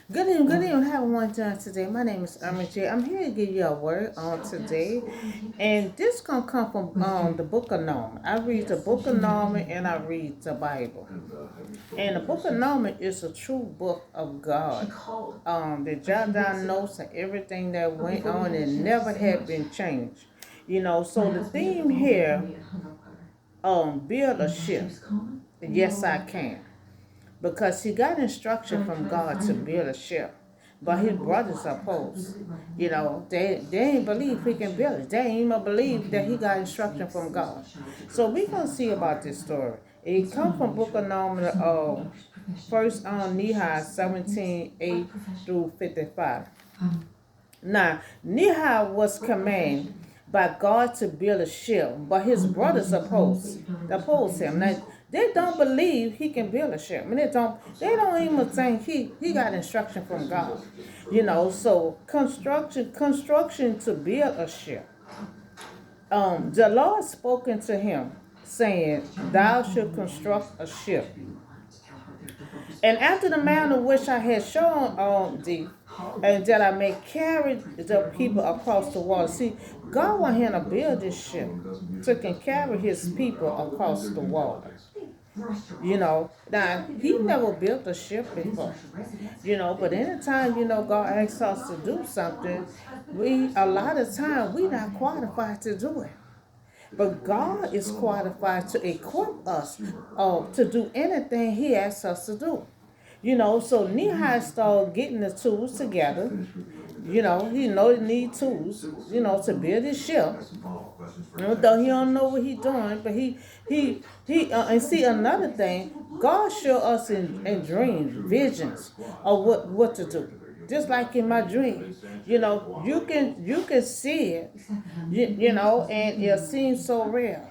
Good evening. Have one done today. My name is Irma J. I'm here to give you a word on today, and this gonna come from the Book of Norman. I read the Book of Norman and I read the Bible. And the Book of Norman is a true book of God. They jot down notes and everything that went on and never had been changed. So the theme here, build a ship. Yes, I can. Because he got instruction from God to build a ship. But his brothers opposed. They ain't believe he can build it. They ain't even believe that he got instruction from God. So we gonna see about this story. It comes from Book of Norman, first on Nephi 17:8 through 55. Now, Nephi was commanded by God to build a ship, but his brothers oppose him. Now, they don't believe he can build a ship. I mean, they don't even think he got instruction from God. So construction to build a ship. The Lord spoken to him, saying, "Thou shalt construct a ship. And after the manner which I had shown on thee, and that I may carry the people across the water." See, God want him to build this ship so he can carry his people across the water. Now he never built a ship before. But anytime God asks us to do something, we a lot of time we not qualified to do it. But God is qualified to equip us to do anything He asks us to do. So Nephi started getting the tools together. He know he need tools, to build his ship. Though he don't know what he doing, but and see another thing, God show us in dreams, visions of what to do. Just like in my dream, you can see it, and it seems so real.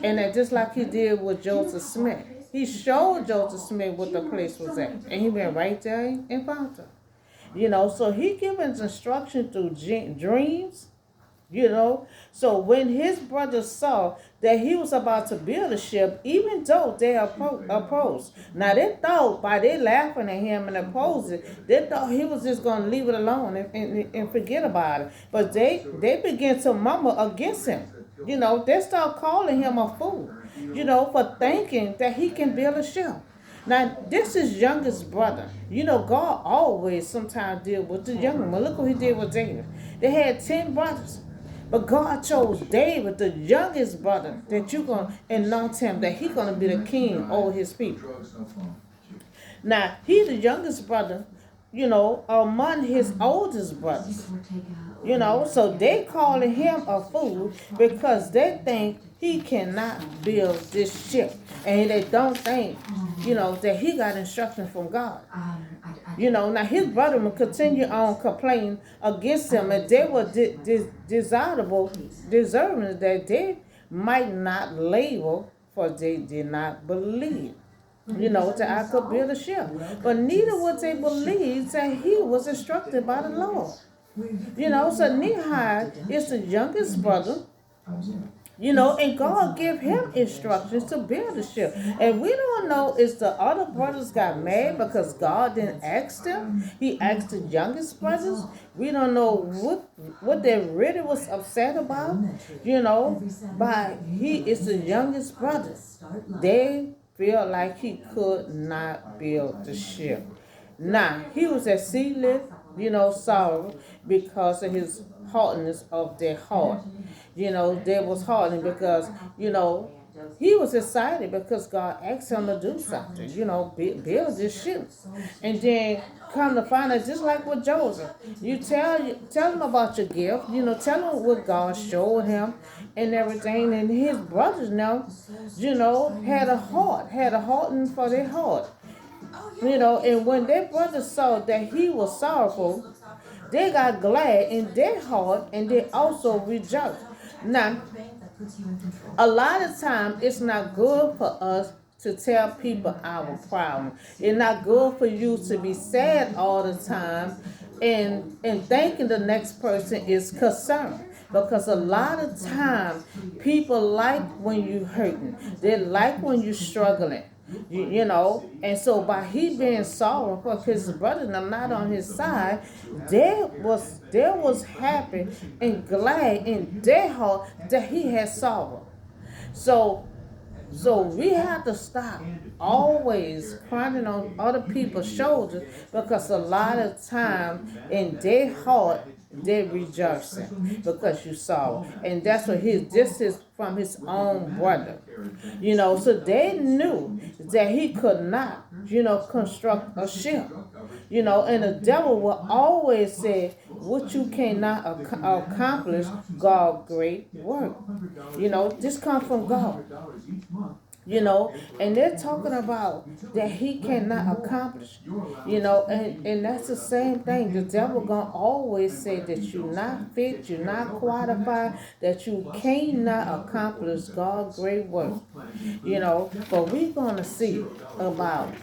And that just like he did with Joseph Smith. He showed Joseph Smith what the place was at. And he went right there and found her. So he given instruction through dreams. So when his brothers saw that he was about to build a ship, even though they opposed. Now they thought by they laughing at him and opposing, they thought he was just going to leave it alone and forget about it. But they began to murmur against him. They start calling him a fool, for thinking that he can build a ship. Now, this is youngest brother. God always sometimes deal with the younger one. Look what he did with David. They had 10 brothers. But God chose David, the youngest brother, that you're going to anoint him, that he's going to be the king over his people. Now, he's the youngest brother, among his oldest brothers. So they calling him a fool because they think he cannot build this ship. And they don't think, that he got instruction from God. Now his brother would continue on complaining against him, and they were deserving that they might not label, for they did not believe. That I could build a ship. But neither would they believe that he was instructed by the Lord. So Nephi is the youngest brother. And God give him instructions to build a ship. And we don't know if the other brothers got mad because God didn't ask them. He asked the youngest brothers. We don't know what they really was upset about. But he is the youngest brother. They feel like he could not build the ship. Now, he was exceedingly, sorrow because of his hardness of their heart. They was hardened because, he was excited because God asked him to do something, build this ship. And then come to find out, just like with Joseph, you tell him about your gift, tell him what God showed him and everything. And his brothers now, had a heart for their heart. And when their brothers saw that he was sorrowful, they got glad in their heart and they also rejoiced. Now, a lot of times it's not good for us to tell people our problem. It's not good for you to be sad all the time and thinking the next person is concerned. Because a lot of times people like when you're hurting. They like when you're struggling. You know, and so by he being sorrowful because his brothers are not on his side, there was happy and glad in their heart that he had sorrow. So we have to stop always crying on other people's shoulders because a lot of time in their heart they're rejoicing because you saw. And that's what this is from his own brother. So they knew that he could not, construct a ship. And the devil will always say, what you cannot accomplish, God great work. This comes from God. And they're talking about that he cannot accomplish, and that's the same thing. The devil gonna always say that you're not fit, you're not qualified, that you cannot accomplish God's great work, but we're gonna see about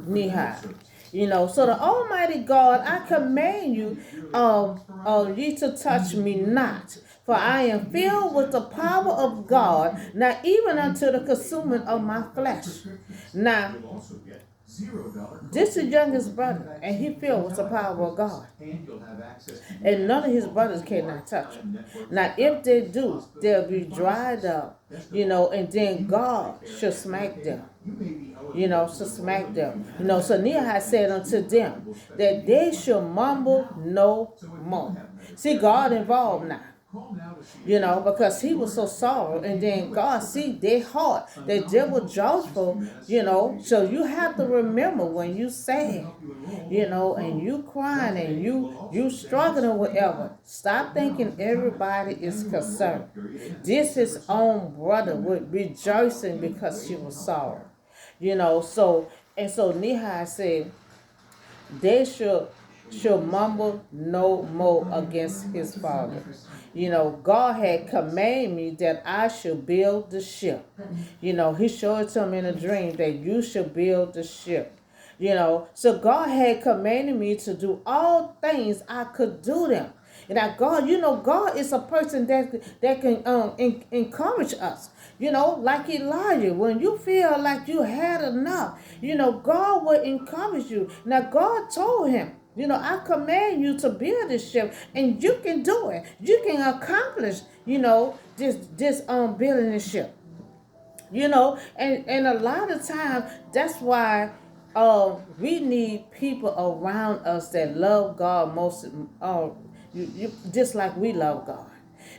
Nephi. So the Almighty God, I command you, ye to touch me not. For I am filled with the power of God, not even unto the consuming of my flesh. Now, this is youngest brother, and he filled with the power of God. And none of his brothers cannot touch him. Now, if they do, they'll be dried up, and then God shall smack them. To smack them. So Nephi said unto them that they shall mumble no more. See, God involved now. Because he was so sorrow, and then God see their heart, that they were joyful, so you have to remember when you sad, and you crying and you struggling or whatever, stop thinking everybody is concerned. This his own brother would rejoicing because she was sorrow, so Nephi said they should mumble no more against his father. God had commanded me that I should build the ship. He showed it to him in a dream that you should build the ship. So God had commanded me to do all things I could do them. And that God, God is a person that can encourage us. Like Elijah, when you feel like you had enough, God will encourage you. Now God told him, I command you to build this ship, and you can do it. You can accomplish, this building this ship. And a lot of times that's why we need people around us that love God most, just like we love God.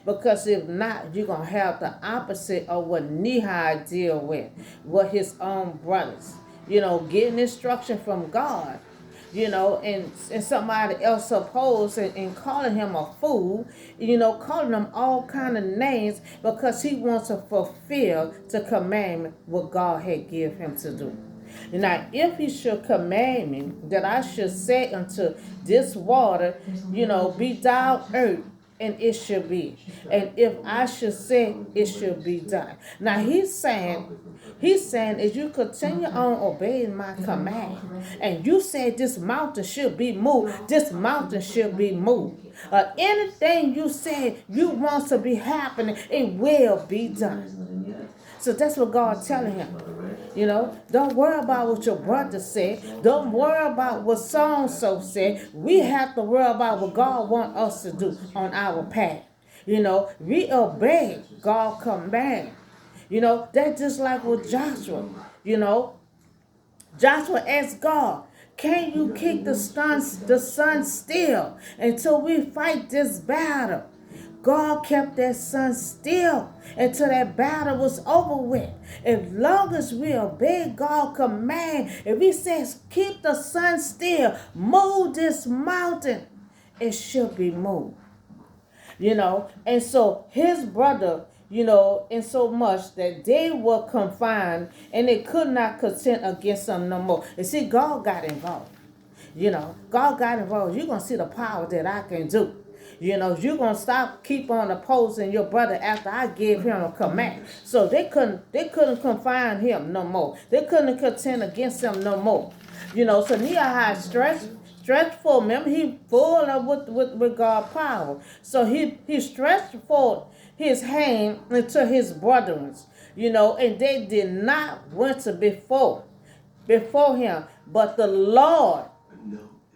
Because if not, you're going to have the opposite of what Nephi deal with his own brothers. Getting instruction from God, and somebody else opposed and calling him a fool, calling him all kind of names because he wants to fulfill the commandment what God had given him to do. Now, if he should command me that I should say unto this water, be thou earth, and it should be. And if I should say, it should be done. Now, he's saying, as you continue on obeying my command, and you said this mountain should be moved, this mountain should be moved. Anything you said you want to be happening, it will be done. So that's what God's telling him. Don't worry about what your brother said. Don't worry about what so-and-so said. We have to worry about what God wants us to do on our path. We obey God's command. That's just like with Joshua. Joshua asked God, can you keep the sun still until we fight this battle? God kept that sun still until that battle was over with. As long as we obey God's command, if he says, keep the sun still, move this mountain, it should be moved. And so his brother, in so much that they were confined and they could not contend against them no more. And see, God got involved. God got involved. You're going to see the power that I can do. You're going to keep on opposing your brother after I gave him a command. So they couldn't confine him no more. They couldn't contend against him no more. So Nephi stretched forth. Remember, he full of with God's power. So he stretched forth his hand into his brethren, and they did not winter before. before him. But the Lord,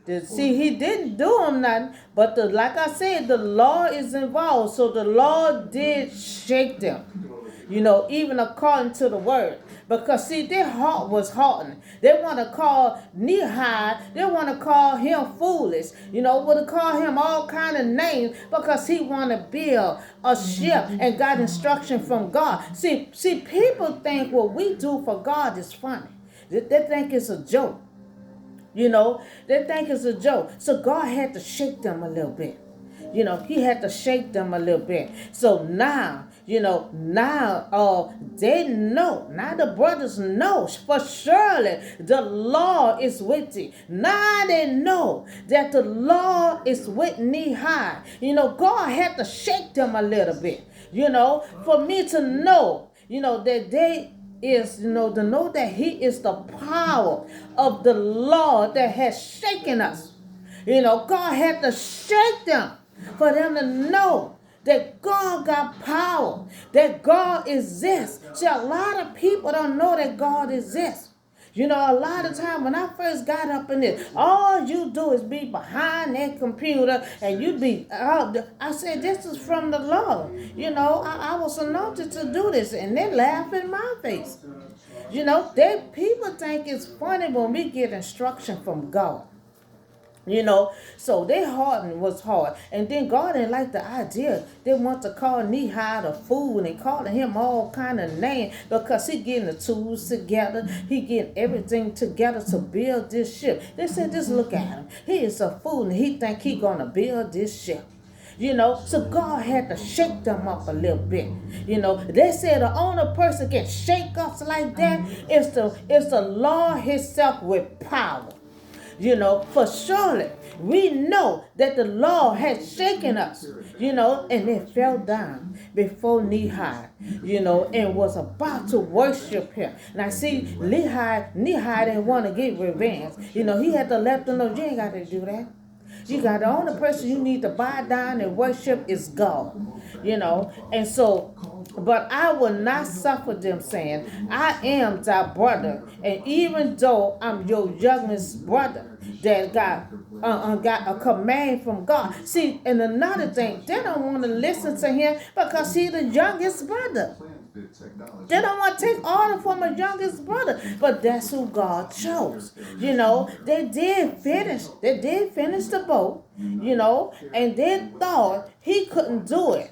see, he didn't do him nothing, but like I said, the Lord is involved. So the Lord did shake them, even according to the word. Because see, their heart was hardened. They want to call Nephi, they want to call him foolish, want to call him all kind of names because he want to build a ship and got instruction from God. See, people think what we do for God is funny. They think it's a joke. They think it's a joke. So God had to shake them a little bit. He had to shake them a little bit. So now, they know. Now the brothers know for surely the Lord is with thee. Now they know that the Lord is with Nephi. God had to shake them a little bit. For me to know, that they is, to know that he is the power of the Lord that has shaken us. God had to shake them for them to know that God got power, that God exists. See, a lot of people don't know that God exists. A lot of time when I first got up in this, all you do is be behind that computer and you be out. I said, this is from the Lord. I was anointed to do this, and they laugh in my face. People think it's funny when we get instruction from God. So their heart was hard. And then God didn't like the idea. They want to call Nephi the fool and calling him all kind of names because he getting the tools together. He getting everything together to build this ship. They said, just look at him. He is a fool and he think he going to build this ship. So God had to shake them up a little bit. They said the only person can shake us like that is the Lord himself with power. For surely we know that the Lord has shaken us, and they fell down before Nephi, and was about to worship him. Now see, Nephi didn't want to get revenge. He had to let them know, you ain't got to do that. The only person you need to bow down and worship is God, and so, but I will not suffer them, saying, I am thy brother, and even though I'm your youngest brother, that got a command from God. See, and another thing, they don't want to listen to him because he's the youngest brother. They don't want to take order from a youngest brother, but that's who God chose. They did finish the boat, and they thought he couldn't do it.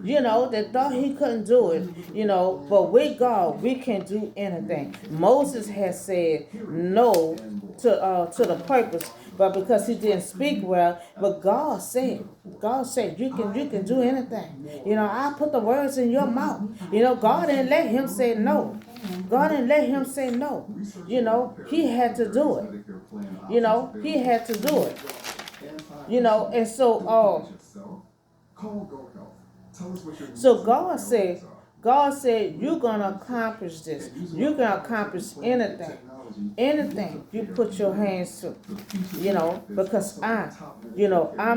They thought he couldn't do it, but with God, we can do anything. Moses has said no to the purpose, but because he didn't speak well, but God said you can do anything. I put the words in your mouth. God didn't let him say no. God didn't let him say no. He had to do it. He had to do it. And so God said, you're going to accomplish this. You can accomplish anything. Anything you put your hands to. Because I'm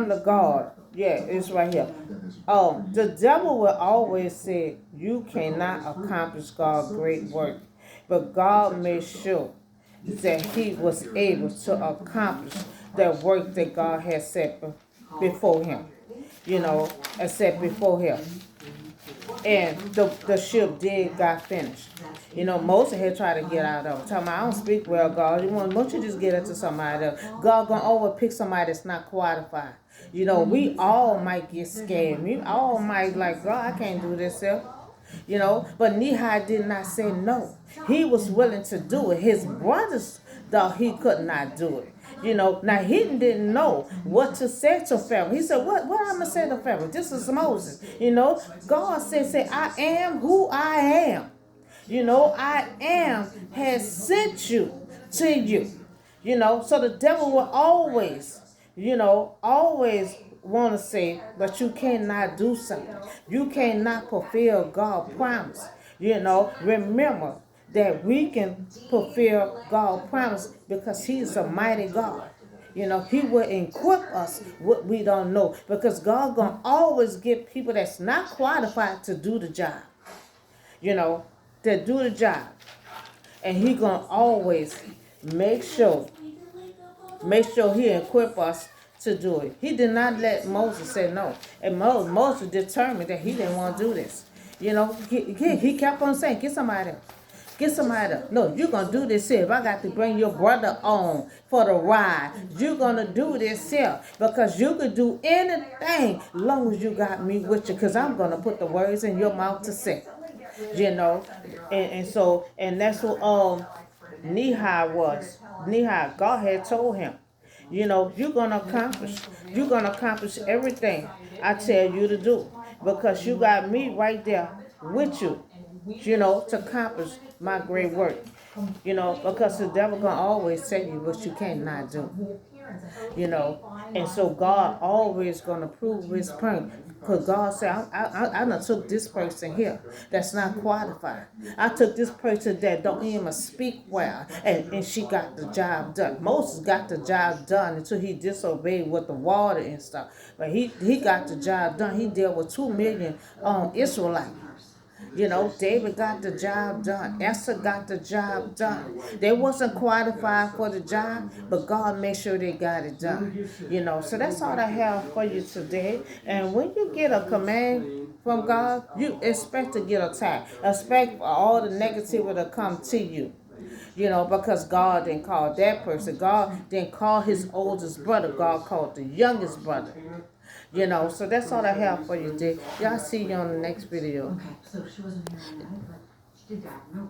the God. Yeah, it's right here. The devil will always say, you cannot accomplish God's great work. But God made sure that he was able to accomplish that work that God had set before him. And set before him. And the ship got finished. Moses had tried to get out of it. Tell me, I don't speak well, God. Won't you just get it to somebody else? God gonna overpick somebody that's not qualified. We all might get scared. We all might like, God, I can't do this here. But Nephi did not say no. He was willing to do it. His brothers thought he could not do it. Now he didn't know what to say to Pharaoh. He said, what I'm going to say to Pharaoh? This is Moses. God said, I am who I am. I am has sent you to you. So the devil will always want to say, but you cannot do something. You cannot fulfill God's promise. Remember that we can fulfill God's promise because he's a mighty God. He will equip us what we don't know because God gonna always get people that's not qualified to do the job. To do the job. And he gonna always make sure he equip us to do it. He did not let Moses say no. And Moses determined that he didn't want to do this. You know, he kept on saying, get somebody else. Get somebody else. No, you're going to do this here. If I got to bring your brother on for the ride, you're going to do this here. Because you could do anything as long as you got me with you. Because I'm going to put the words in your mouth to say. You know, and that's what Nephi was. Nephi, God had told him, you know, you're gonna accomplish everything I tell you to do. Because you got me right there with you, you know, to accomplish my great work. You know, because the devil gonna always tell you what you cannot do. You know, and so God always gonna prove his point. Because God said, I done took this person here that's not qualified. I took this person that don't even speak well, and she got the job done. Moses got the job done until he disobeyed with the water and stuff. But he got the job done. He dealt with 2 million Israelites. You know, David got the job done. Esther got the job done. They wasn't qualified for the job, but God made sure they got it done. You know, so that's all I have for you today. And when you get a command from God, you expect to get attacked. Expect all the negativity to come to you. You know, because God didn't call that person. God didn't call his oldest brother. God called the youngest brother. You know, so that's all I have for you today. Y'all see you on the next video. Okay, so she wasn't here, but she did that. No.